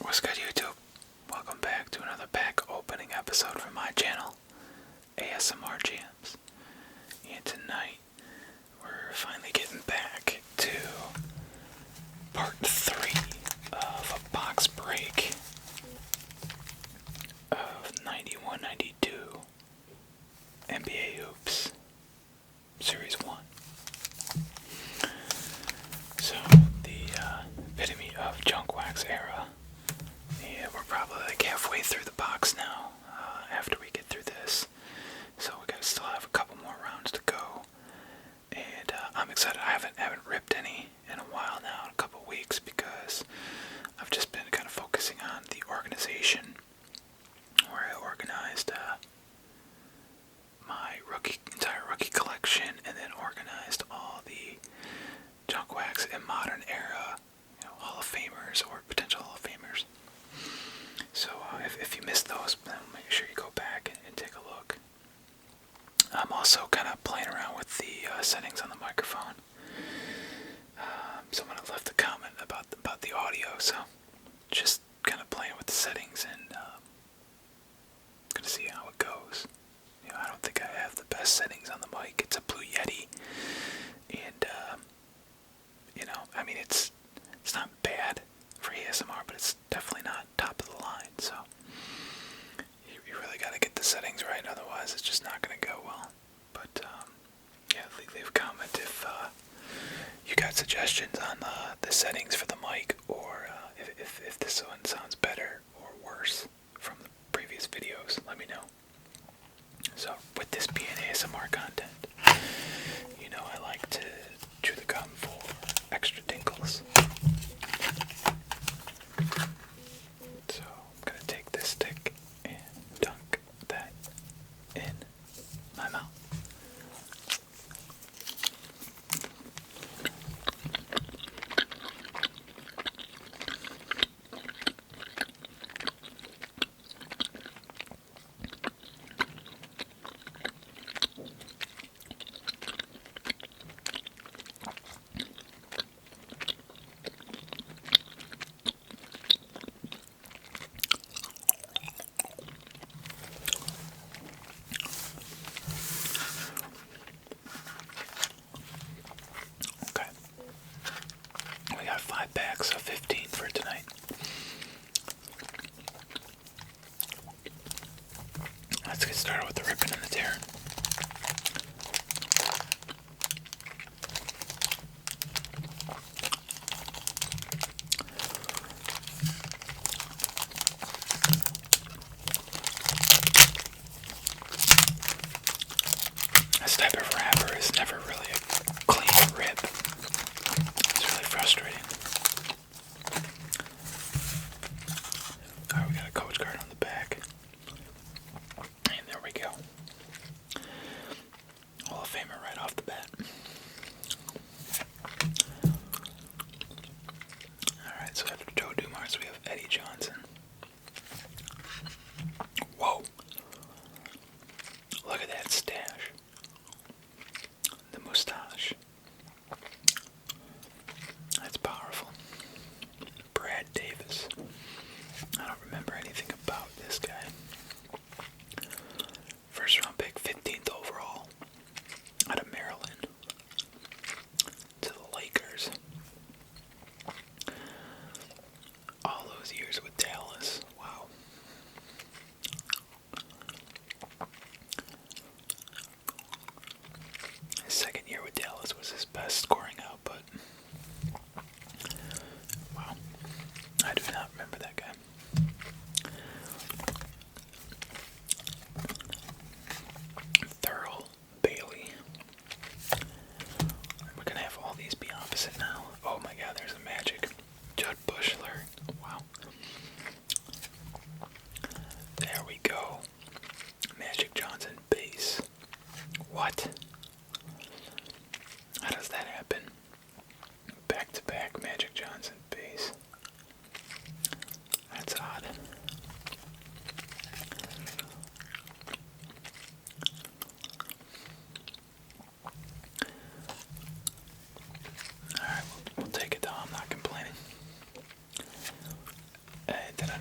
What's good, YouTube? Welcome back to another pack opening episode from my channel, ASMR Jams. And tonight, we're finally getting back to part 3 of a box break of 91-92 NBA Hoops Series 1. So, the epitome of junk wax era. Yeah, we're probably like halfway through the box now, after we get through this. So we gotta still have a couple more rounds to go. And I'm excited. I haven't ripped any in a while now, in a couple weeks, because I've just been kind of focusing on the organization, where I organized my entire rookie collection, and then organized all the junk wax and modern era, Hall of Famers or potential Hall of Famers. So if you missed those, then make sure you go back and take a look. I'm also kind of playing around with the settings on the microphone. Someone had left a comment about the audio, so just kind of playing with the settings and gonna see how it goes. I don't think I have the best settings on the mic. It's a Blue Yeti, and I mean it's not bad for ASMR, but it's definitely not top of the line. So you really got to get the settings right, otherwise it's just not going to go well. But yeah, leave a comment if you got suggestions on the settings for the mic, or if this one sounds better or worse from the previous videos. Let me know. So with this being ASMR content, I like to chew the gum for extra tinkles. So I'm gonna take this stick and dunk that in my mouth. We got 5 packs of 15 for tonight. Let's get started with the Rippin and the Tearin. This type of wrapper is never really a clean rip. It's really frustrating. Alright, we got a coach card on the back. And there we go. Hall of Famer right off the bat. Alright, so after Joe Dumars, we have Eddie Johnson. Whoa! Look at that stash. The mustache. That's powerful. Brad Davis. I don't remember anything about this guy. First round pick, 15th overall, out of Maryland, to the Lakers. All those years with Dallas.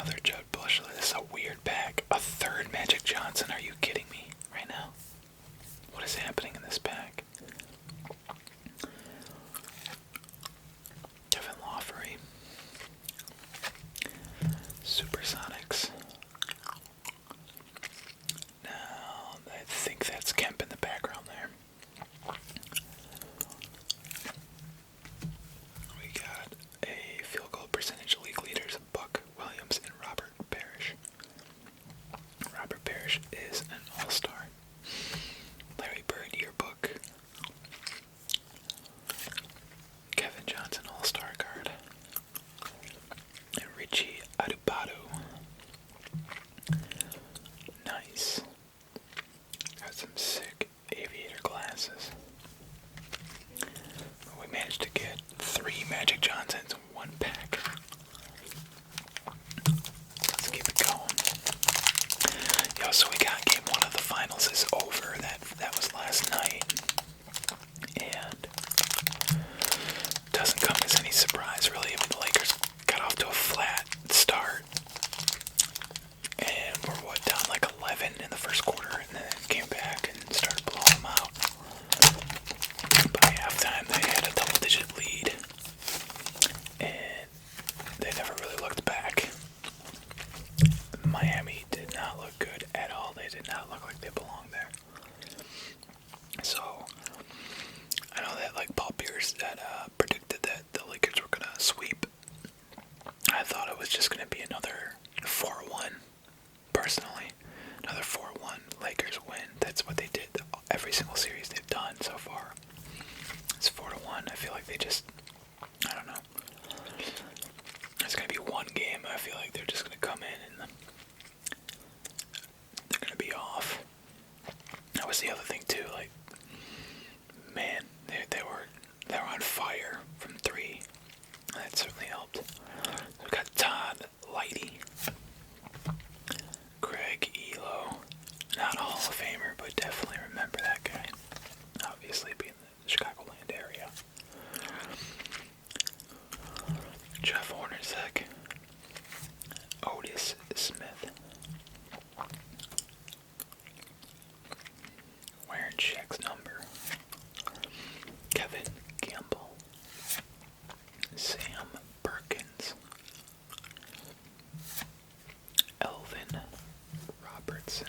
Another Judd Bush. This is a weird pack. A third Magic Johnson. Are you kidding me right now? What is happening in this pack? Kevin Lawfrey. Supersonics. Now, I think that's Kemp in the background there. We got a field goal percentage league leaders, Buck Williams and Robert Parrish. Robert Parrish is an all-star. Larry Bird yearbook. Kevin Johnson all-star card. And Richie Adubado. Nice. Got some sick aviator glasses. We managed to get 3 Magic Johnsons in one pack. Let's keep it going. Yo, so we got game 1 of the finals is over. That was last night. And doesn't come as any surprise, really. I mean, the Lakers got off to a flat start. And we're, down like 11 in the first quarter, and then came back and started blowing them out. By halftime, they had a double-digit lead, and they never really looked back. Miami did not look good at all. They did not look like they belonged there. So, I know that like Paul Pierce had predicted that the Lakers were going to sweep. I thought it was just going to be another 4-1. Personally, another 4-1 Lakers win. That's what they did every single series they've done so far. It's 4-1. I feel like they just, I don't know. There's going to be one game I feel like they're just going to come in and they're going to be off. That was the other thing too. Like, man, they were on fire from 3. That certainly helped. We got Todd Lighty. Greg Elo, not a Hall of Famer, but definitely remember that guy. Obviously being the Chicagoland area. Jeff Hornacek, Otis Smith, wearing Shaq's number, Kevin Campbell, Sam Perkins, Elvin Robertson,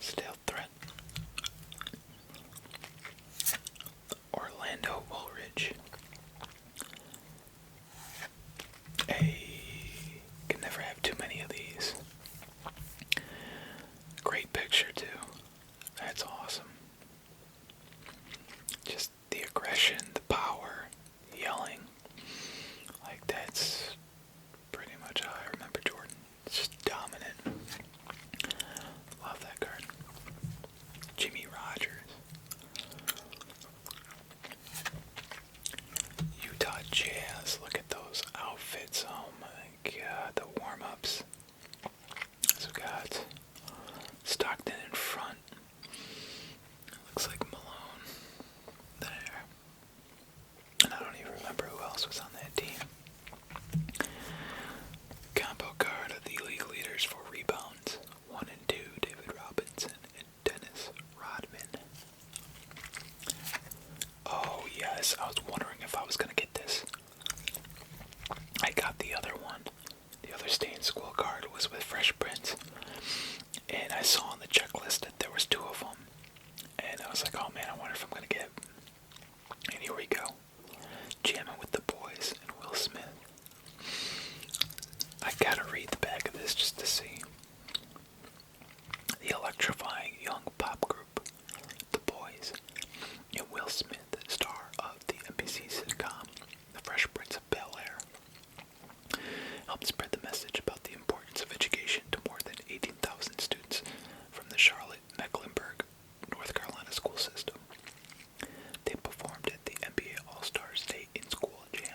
Stale Threat, Orlando Woolridge. Can never have too many of these. Great picture too. That's awesome. Just the aggression, the power, yelling. Like that's pretty much how I remember Jordan. It's just dominant. Love that card. Jimmy Rogers. Utah Jazz. Look at those outfits. Oh my god. The warm-ups. So we got Stockton in front. Looks like Malone there. And I don't even remember who else was on that team. Combo card of the league leaders for rebounds. 1 and 2, David Robinson and Dennis Rodman. Oh yes, I was wondering if I was going to get this. I got the other one. The other Stain School card was with Fresh Prince. And I saw on the checklist that there was 2 of them. And I was like, oh man, I wonder if I'm going to get. And here we go. Jamming with the boys and Will Smith. I gotta read the back of this just to see. The electrifying young pop group, The Boys, and Will Smith, star of the NBC sitcom The Fresh Prince of Bel-Air, helped spread the message about the importance of education to more than 18,000 students from the Charlotte, Mecklenburg, North Carolina school system. They performed at the NBA All-Stars Day in School Jam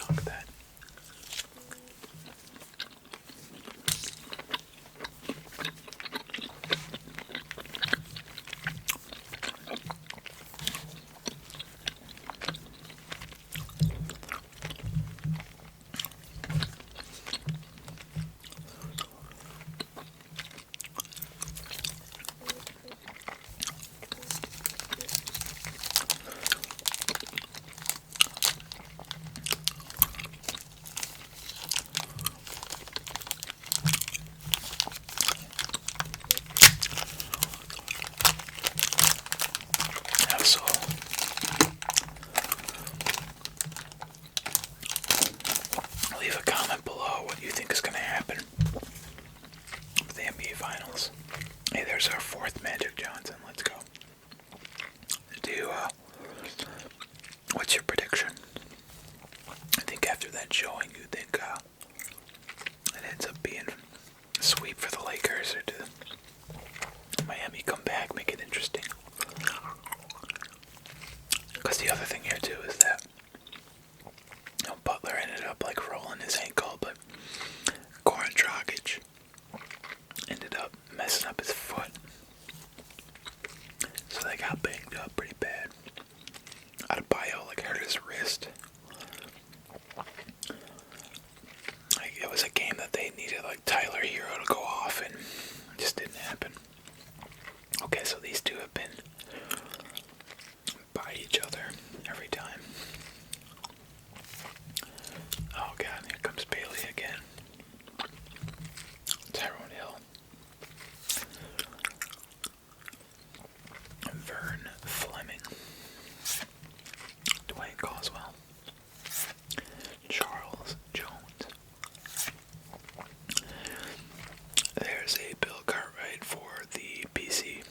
Look at that. So leave a comment below what you think is going to happen with the NBA Finals. Hey, there's our fourth Magic Johnson. Let's go. What's your prediction? I think after that showing, you think it ends up being a sweep for the Lakers, or do Miami come back, make it interesting? Because the other thing here too is that Butler ended up like rolling his ankle, but Goran Dragic ended up messing up his foot, so they got banged up pretty bad. Adebayo like hurt his wrist. Like, it was a game that they needed like Tyler Hero to go off, and it just didn't happen. Okay, so these two have been by each other every time. Oh god, here comes Bailey again. Tyrone Hill. Vern Fleming. Dwayne Coswell. Charles Jones. There's a Bill Cartwright for the PC.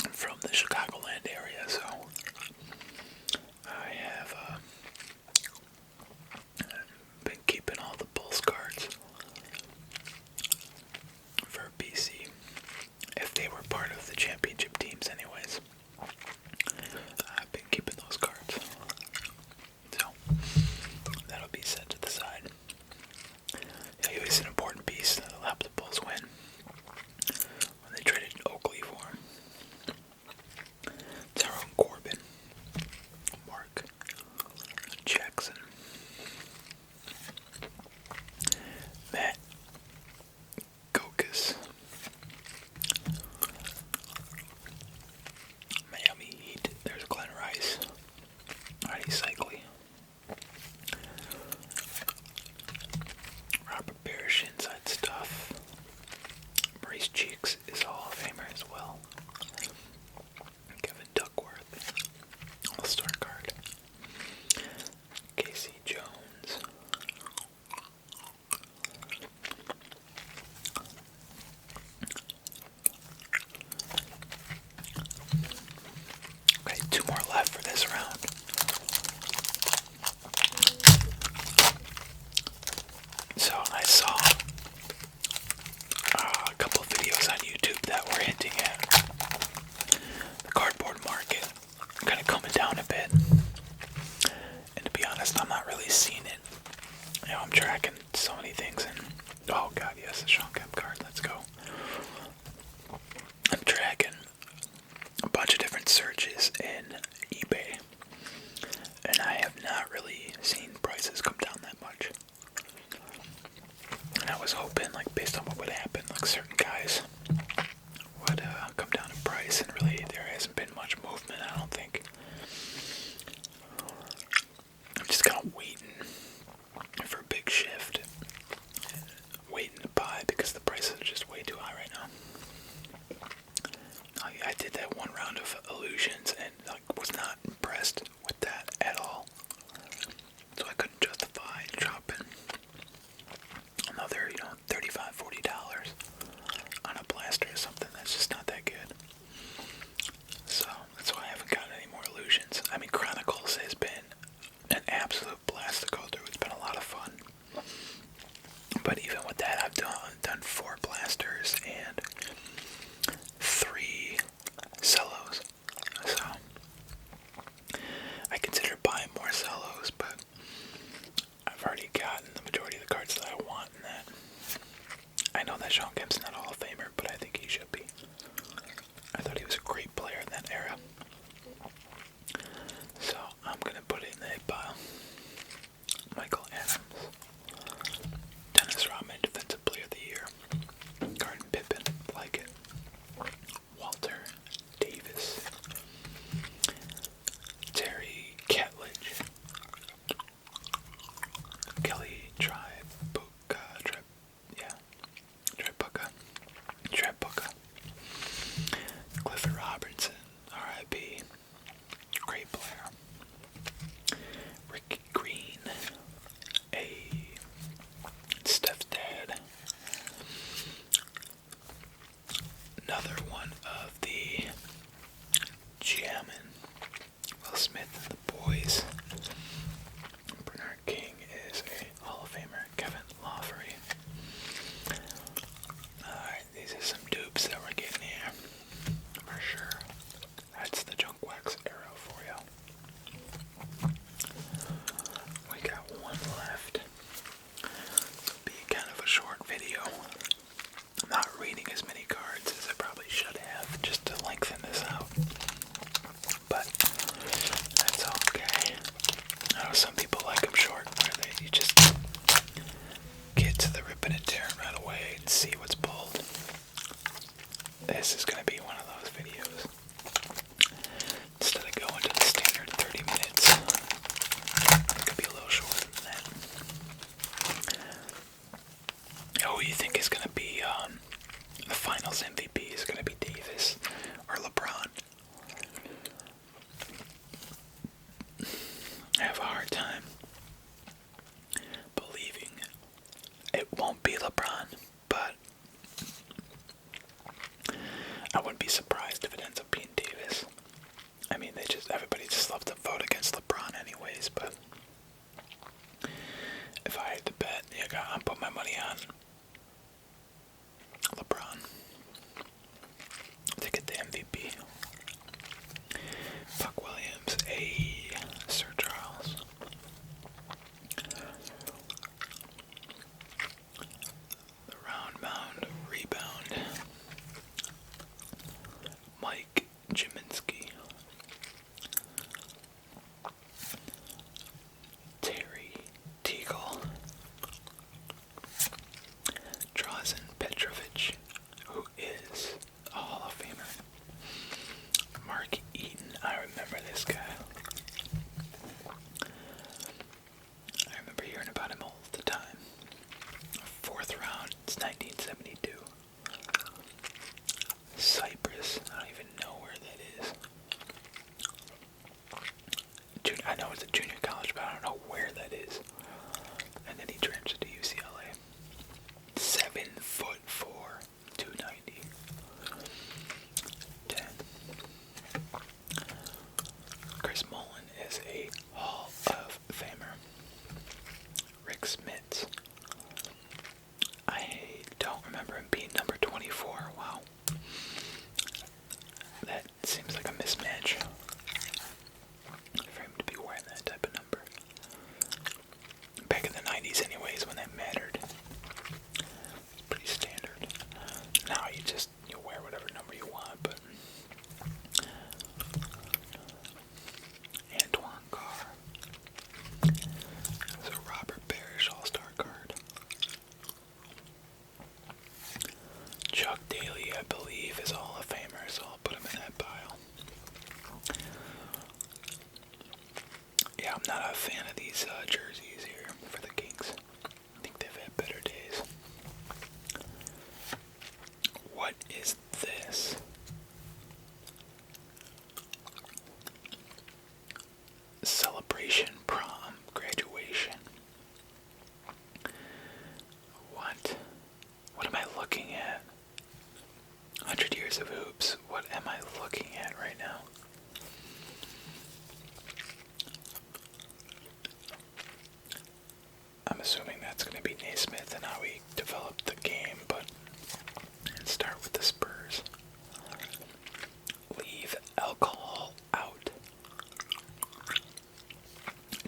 I'm from the Chicagoland area, so I have been keeping all the Bulls cards for BC, if they were part of the championship teams anyways. I've been keeping those cards, so that'll be set to the side. Yeah, he was an important piece that'll help the Bulls win when they traded Oakley for him. Tyrone Corbin, Mark Jackson, Matt Gokus, Miami Heat, there's Glenn Rice, Artie Cycli, Robert Parrish, Inside Stuff, Maurice Cheeks is a Hall of Famer as well, Kevin Duckworth, All-Star card, Casey Jones, okay, two more left for this round. So I saw a couple of videos on YouTube that were hinting at the cardboard market kind of coming down a bit. And to be honest, I'm not really seeing it. You know, I'm tracking so many things, and oh god, yes, the Sean Kemp card, let's go. I'm tracking a bunch of different searches in eBay, and I have not really seen prices come down that much. And I was hoping, like, based on what would happen, like certain guys would come down in price, and really there hasn't been much movement, I don't think. I'm just kind of waiting for a big shift, waiting to buy because the prices are just way too high right now. I did that one round of illusions and like was not impressed with that at all, so I couldn't justify dropping another, $35-40 on a blaster or something. That's just not that good. So that's why I haven't gotten any more illusions. I mean, Chronicles has been an absolute blast to go through. It's been a lot of fun. But even with that, I've done 4 blasters and 3 cellos. So Naismith and the boys. Bernard King is a Hall of Famer. Kevin Lawfrey. Alright, these are some dupes that we're getting here. For sure. That's the junk wax arrow for you. We got one left. This will be kind of a short video. I'm not reading as many cards as I probably should have, just to lengthen this out. But that's okay. I know some people like them short, where you just get to the Rippin and Tearin right away and see what's pulled. This is going to be one of those videos. Instead of going to the standard 30 minutes, it could be a little shorter than that. Who do you think is going to be the finals MVP? Is going to be Davis or LeBron? I have a hard time believing it won't be LeBron, but I wouldn't be surprised if it ends up being Davis. I mean, everybody just loves to vote against LeBron anyways, but if I had to bet, I'll put my money on LeBron to get the MVP. Buck Williams, Sir Charles. The round mound rebound. Mike Jiminski. Terry Teagle. Drazen Petrovic, who is a Hall of Famer. Mark Eaton, I remember this guy. I remember hearing about him all the time. Fourth round, it's 1972. Cyprus, I don't even know where that is. I know it's a junior college, but I don't know where that is. And then he transferred to UCLA. 7'4", 290. 10. Chris Mullen is a Hall of Famer. Rick Smits. I don't remember him being number 24. Wow. That seems like a mismatch for him to be wearing that type of number. Back in the 90s anyways, when that mattered. It's pretty standard. Now you wear whatever number you want, but Antoine Carr. It's a Robert Parrish All-Star card. Chuck Daly, I believe, is Hall of Famer, so I'll put him in that pile. Yeah, I'm not a fan of these jerseys here for the Kings. I think they've had better days. What is this? Celebration, prom, graduation. What? What am I looking at? 100 Years of Hoops. What am I looking at right now? I'm assuming that's going to be Naismith and how we develop the game, but let's start with the Spurs. Leave alcohol out.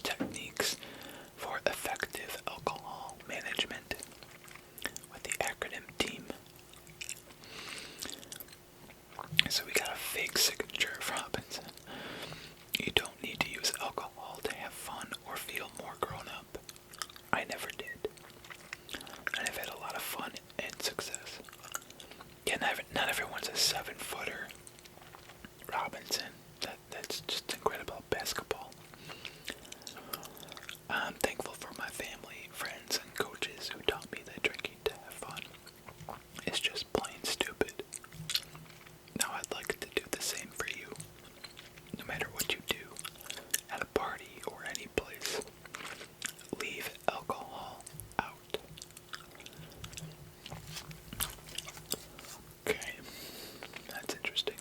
Techniques for effective alcohol management with the acronym TEAM. So we got a fake signature of Robinson. You don't need to use alcohol to have fun or feel more grown up. I never did. And I've had a lot of fun and success. Yeah, not everyone's a 7-footer. Robinson. That's just incredible basketball. I'm thankful for my family, friends, and coaches who taught me that drinking to have fun is just plain stupid. Now I'd like to do the same for you. No matter what you do, at a party or any place, leave alcohol out. Okay, that's interesting.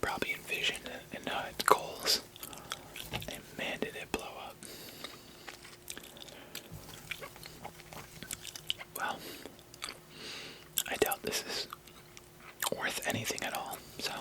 probably envisioned in its goals. And man, did it blow up. Well, I doubt this is worth anything at all, so